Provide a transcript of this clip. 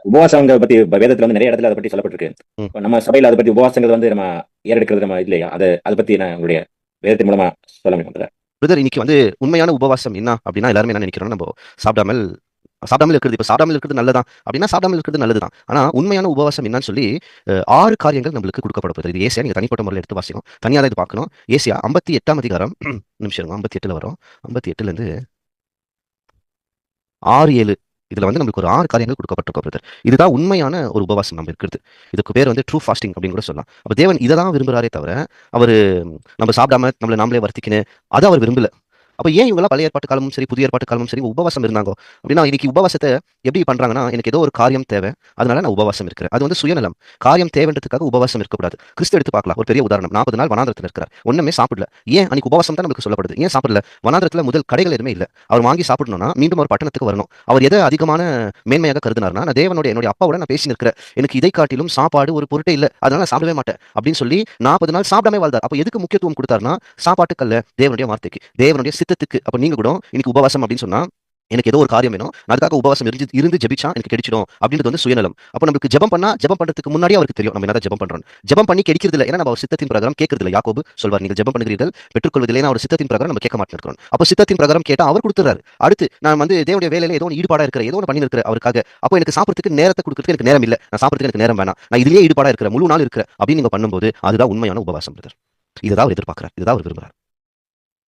உபவாசங்க பத்தி வேதத்துல வந்து நிறைய இடத்துல அதை பத்தி சொல்லப்பட்டிருக்கு. ம். நம்ம சபையில அதை பத்தி உபவாசங்கிறது வந்து நம்ம ஏறெடுக்கிறது நம்ம இல்லையா? அதை பத்தி நான் உங்களுடைய வேதத்தின் மூலமா சொல்ல முடியும் பிரதர். பிரதர், இன்னைக்கு வந்து உண்மையான உபவாசம் என்ன அப்படின்னா, எல்லாருமே என்ன நினைக்கிறோம், நம்ம சாப்பிடாமல் சாப்பிடாமல் இருக்கிறது. இப்ப சாப்பிடாமல் இருக்கிறது நல்லதான் அப்படின்னா, சாப்பிடாமல் இருக்கிறது நல்லதுதான். ஆனா உண்மையான உபவாசம் என்னன்னு சொல்லி 6 காரியங்கள் நம்மளுக்கு கொடுக்கப்படுது. இது ஏசியா நீங்க தனிப்பட்ட முறையில் எடுத்து வாசிக்கணும். தனியா தான் இது பார்க்கணும். ஏசியா 58ஆம் அதிகாரம் நிமிஷம் 58ல வரும். 58ல இருந்து 6, 7 இதுல வந்து நம்மளுக்கு ஒரு 6 காரியங்கள் கொடுக்கப்பட்டிருக்கும் பிரதர். இதுதான் உண்மையான ஒரு உபவாசம் நம்ம இருக்கிறது. இதுக்கு பேர் வந்து ட்ரூ ஃபாஸ்டிங் அப்படின்னு கூட சொல்லலாம். அப்ப தேவன் இதை தான் விரும்புறாரே தவிர, அவரு நம்ம சாப்பிடாம நம்மள நாமளே வருத்திக்கணும் அதை அவர் விரும்பல. அப்ப ஏன் இவங்கலாம் பழைய ஏற்பாட்டு காலமும் சரி, புதிய ஏற்பாட்டு காலமும் சரி உபவாசம் இருந்தாங்க அப்படின்னா, இன்னைக்கு உபவாசத்தை எப்படி பண்றாங்கன்னா, எனக்கு ஏதோ ஒரு காரியம் தேவை, அதனால நான் உபவாசம் இருக்கிறேன். அது வந்து சுயநலம். காரியம் தேவைன்றதுக்காக உபவாசம் இருக்கக்கூடாது. கிறிஸ்து எடுத்து பார்க்கலாம். ஒரு பெரிய உதாரணம். 40 நாள் வனாந்திரத்தில் இருக்கிறார். ஒண்ணுமே சாப்பிடல. ஏன்? அன்னைக்கு உபவாசம் தான் நமக்கு சொல்லப்படுது. ஏன் சாப்பிடல? வனாந்திரத்துல முதல் கடைகள் எதுவுமே இல்ல. அவர் வாங்கி சாப்பிடணும்னா மீண்டும் ஒரு பட்டணத்துக்கு வரணும். அவர் எதை அதிகமான மேன்மையாக கருதினார்னா, நான் என்னுடைய அப்பாவோட நான் பேசி இருக்கிறேன். எனக்கு இதை காட்டிலும் சாப்பாடு ஒரு பொருட்டே இல்ல. அதனால நான் சாப்பிடவே மாட்டேன் அப்படின்னு சொல்லி 40 நாள் சாப்பிடாம வாழ்ந்தார். அப்ப எதுக்கு முக்கியத்துவம் கொடுத்தாருன்னா, சாப்பாட்டுக்கல்ல, தேவனுடைய வார்த்தைக்கு, தேவனுடைய சித்தத்துக்கு. அப்ப நீங்க கூட இன்னைக்கு உபவாசம் அப்படின்னு சொன்னா, எனக்கு ஏதோ ஒரு காரியம் வேணும், நான் அதுக்காக உபவாசம் இருந்து ஜெபிச்சா எனக்கு கிடைச்சிடும் அப்படின்றது வந்து சுயநலம். அப்ப நமக்கு ஜெபம் பண்றதுக்கு முன்னாடியே அவருக்கு தெரியும் நம்ம என்னதான் ஜெபம் பண்றோம். ஜெபம் பண்ணி கிடைக்கிறது இல்லை. ஏன்னா நம்ம அவர் சித்தத்தின் பிரகாரம் கேட்கறது இல்லை. யாக்கோபு சொல்வார், நீங்கள் ஜெபம் பண்ணுகிறீர்கள் பெற்றுக்கொள்வதில்லை. ஏன்னா அவர் சித்தத்தின் பிரகாரம் நம்ம கேட்க மாட்டேன். அப்ப சித்தத்தின் பிரகாரம் கேட்டா அவர் கொடுத்துறாரு. அடுத்து நான் வந்து தேவனுடைய வேலையில ஏதோ ஈடுபாடா இருக்கிற, ஏதோ பண்ணி இருக்கிற அவருக்காக. அப்போ எனக்கு சாப்பிடுறதுக்கு நேரத்தை கொடுக்கறதுக்கு எனக்கு நேரம் இல்ல, நான் சாப்பிடுறதுக்கு எனக்கு நேரம் வேணாம், நான் இதுலயே ஈடுபாடா இருக்கிற, முழு நாள் இருக்கிற அப்படின்னு நீங்க பண்ணும்போது அதுதான் உண்மையான உபவாசம் பிரதர். இதுதான் அவர் எதிர்பார்க்கிறார், இதுதான் அவர் விரும்புறார்.